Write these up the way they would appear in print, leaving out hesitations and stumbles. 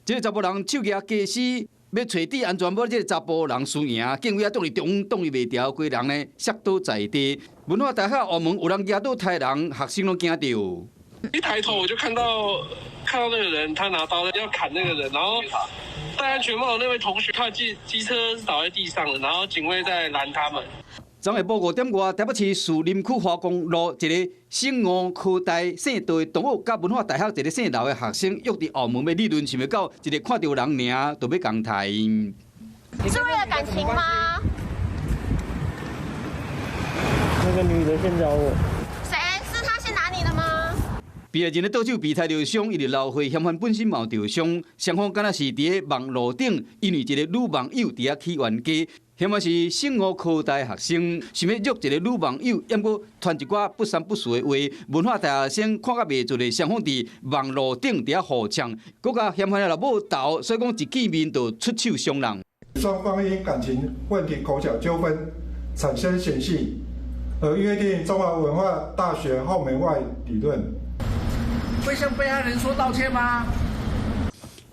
这个查甫人手举家私。 要找底安全帽，这个查甫人输赢，警卫啊挡伊袂牢，规人呢摔倒在地。文化大学后门有人压倒台人，学生都惊到。一抬头我就看到那个人，他拿刀要砍那个人，然后戴安全帽的那位同学，他的机车是倒在地上的，然后警卫在拦他们。 昨下晡5点外，台北市树林区华公路一个省5科大圣道的同学，甲文化大学一个姓刘的学生约伫澳门要理论，想要到一个看到人尔，就要共台。是为了感情吗？那个女的先找我。谁？是他先打你的吗？被害人的倒手被踩着伤，伊就流血，嫌犯本身嘛有着伤，双方敢若是伫个网络顶，因为一个女网友伫遐起冤家。 嫌犯是省5科大学生，想要约一个女网友，抑过传一寡不三不四的话。文化大学生看甲袂出的，双方伫网络顶伫遐互呛，佮甲嫌犯的老母斗，所以讲一见面就出手伤人。双方因感情问题口角纠纷产生嫌隙，而约定中华文化大学后门外理论。会向被害人说道歉吗？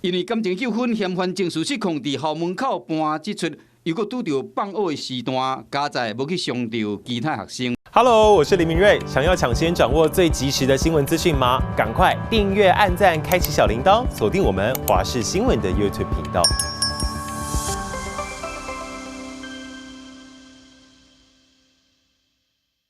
因为感情纠纷，嫌犯情绪失控，伫校门口搬即出。 又搁拄到放学的时段，加在无去伤到其他学生。Hello， 我是林明瑞。想要抢先掌握最及时的新闻资讯吗？赶快订阅、按赞、开启小铃铛，锁定我们华视新闻的 YouTube 频道。